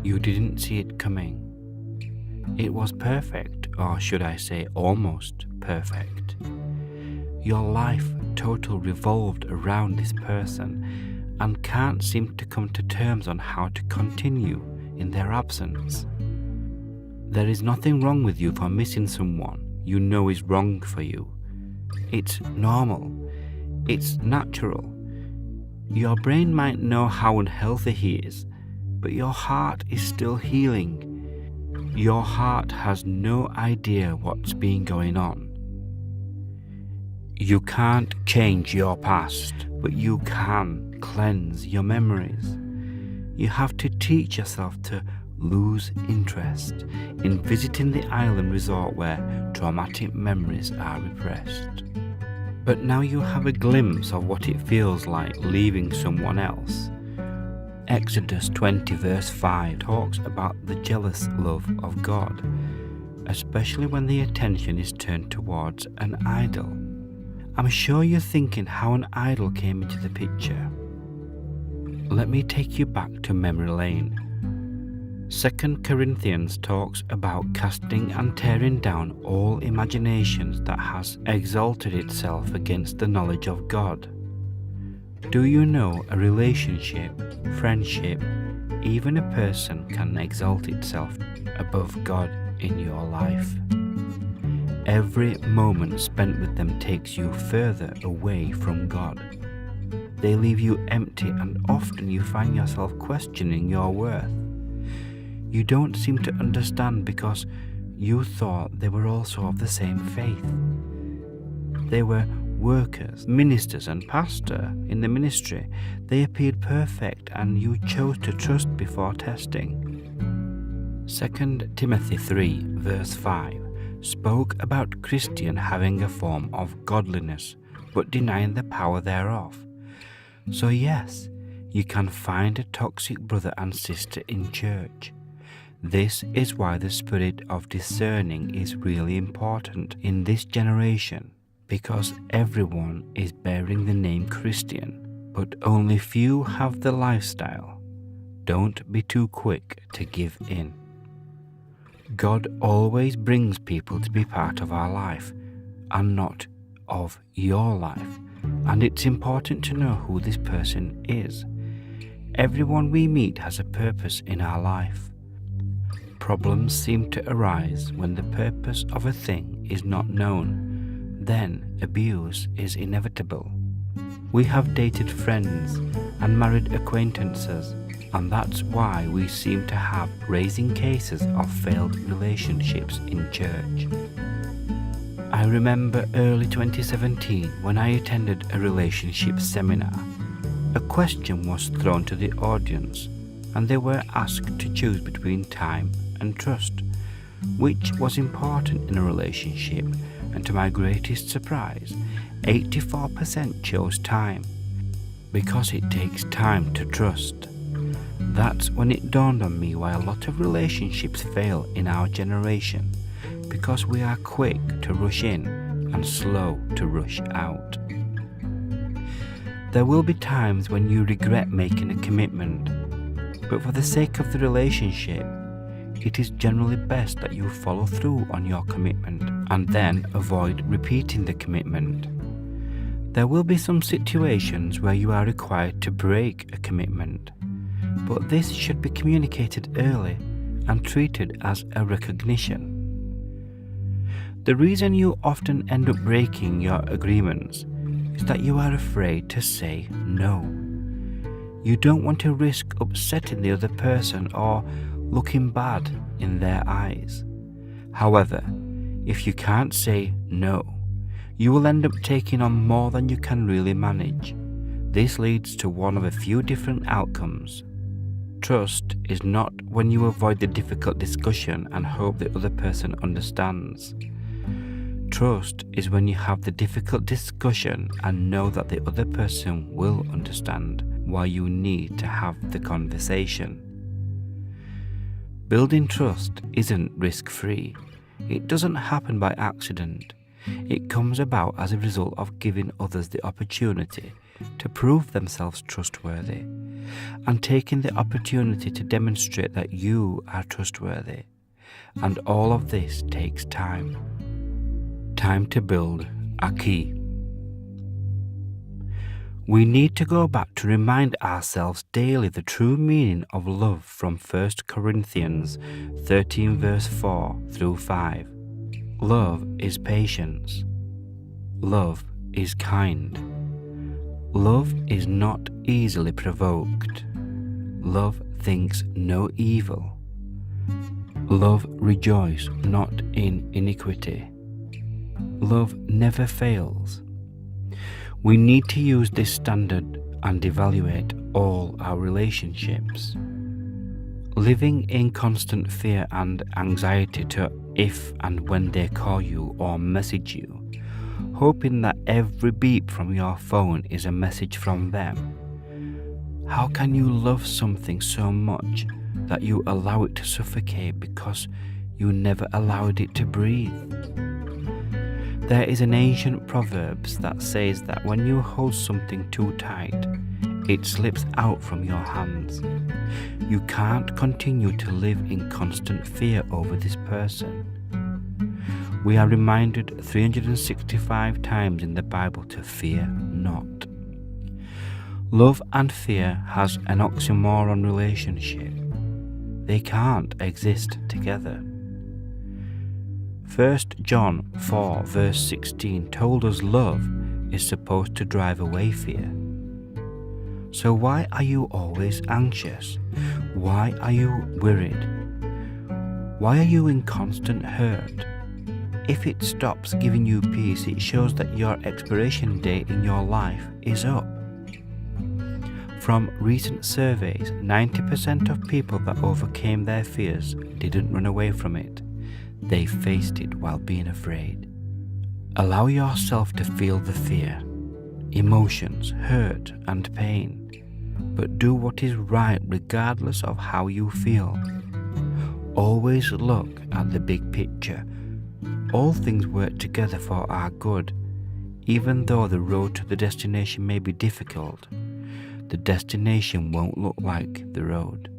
You didn't see it coming. It was perfect, or should I say almost perfect. Your life total revolved around this person and can't seem to come to terms on how to continue in their absence. There is nothing wrong with you for missing someone you know is wrong for you. It's normal. It's natural. Your brain might know how unhealthy he is, but your heart is still healing. Your heart has no idea what's been going on. You can't change your past, but you can cleanse your memories. You have to teach yourself to lose interest in visiting the island resort where traumatic memories are repressed. But now you have a glimpse of what it feels like leaving someone else. Exodus 20 verse 5 talks about the jealous love of God, especially when the attention is turned towards an idol. I'm sure you're thinking how an idol came into the picture. Let me take you back to memory lane. 2 Corinthians talks about casting and tearing down all imaginations that has exalted itself against the knowledge of God. Do you know a relationship, friendship, even a person can exalt itself above God in your life? Every moment spent with them takes you further away from God. They leave you empty, and often you find yourself questioning your worth. You don't seem to understand because you thought they were also of the same faith. They were workers, ministers and pastor in the ministry. They appeared perfect and you chose to trust before testing. 2 Timothy 3 verse 5 spoke about Christian having a form of godliness but denying the power thereof. So yes, you can find a toxic brother and sister in church. This is why the spirit of discerning is really important in this generation, because everyone is bearing the name Christian, but only few have the lifestyle. Don't be too quick to give in. God always brings people to be part of our life and not of your life, and it's important to know who this person is. Everyone we meet has a purpose in our life. Problems seem to arise when the purpose of a thing is not known. Then abuse is inevitable. We have dated friends and married acquaintances, and that's why we seem to have raising cases of failed relationships in church. I remember early 2017 when I attended a relationship seminar. A question was thrown to the audience, and they were asked to choose between time and trust, which was important in a relationship, and to my greatest surprise, 84% chose time, because it takes time to trust. That's when it dawned on me why a lot of relationships fail in our generation, because we are quick to rush in and slow to rush out. There will be times when you regret making a commitment, but for the sake of the relationship, it is generally best that you follow through on your commitment and then avoid repeating the commitment. There will be some situations where you are required to break a commitment, but this should be communicated early and treated as a recognition. The reason you often end up breaking your agreements is that you are afraid to say no. You don't want to risk upsetting the other person or looking bad in their eyes. However, if you can't say no, you will end up taking on more than you can really manage. This leads to one of a few different outcomes. Trust is not when you avoid the difficult discussion and hope the other person understands. Trust is when you have the difficult discussion and know that the other person will understand why you need to have the conversation. Building trust isn't risk-free. It doesn't happen by accident. It comes about as a result of giving others the opportunity to prove themselves trustworthy. and taking the opportunity to demonstrate that you are trustworthy. And all of this takes time. Time to build a key. We need to go back to remind ourselves daily the true meaning of love from 1 Corinthians 13 verse 4 through 5. Love is patience. Love is kind. Love is not easily provoked. Love thinks no evil. Love rejoices not in iniquity. Love never fails. We need to use this standard and evaluate all our relationships. Living in constant fear and anxiety to if and when they call you or message you, hoping that every beep from your phone is a message from them. How can you love something so much that you allow it to suffocate because you never allowed it to breathe? There is an ancient proverb that says that when you hold something too tight, it slips out from your hands. You can't continue to live in constant fear over this person. We are reminded 365 times in the Bible to fear not. Love and fear has an oxymoron relationship. They can't exist together. 1 John 4 verse 16 told us love is supposed to drive away fear. So why are you always anxious? Why are you worried? Why are you in constant hurt? If it stops giving you peace, it shows that your expiration date in your life is up. From recent surveys, 90% of people that overcame their fears didn't run away from it. They faced it while being afraid. Allow yourself to feel the fear, emotions, hurt and pain, but do what is right regardless of how you feel. Always look at the big picture. All things work together for our good. Even though the road to the destination may be difficult, the destination won't look like the road.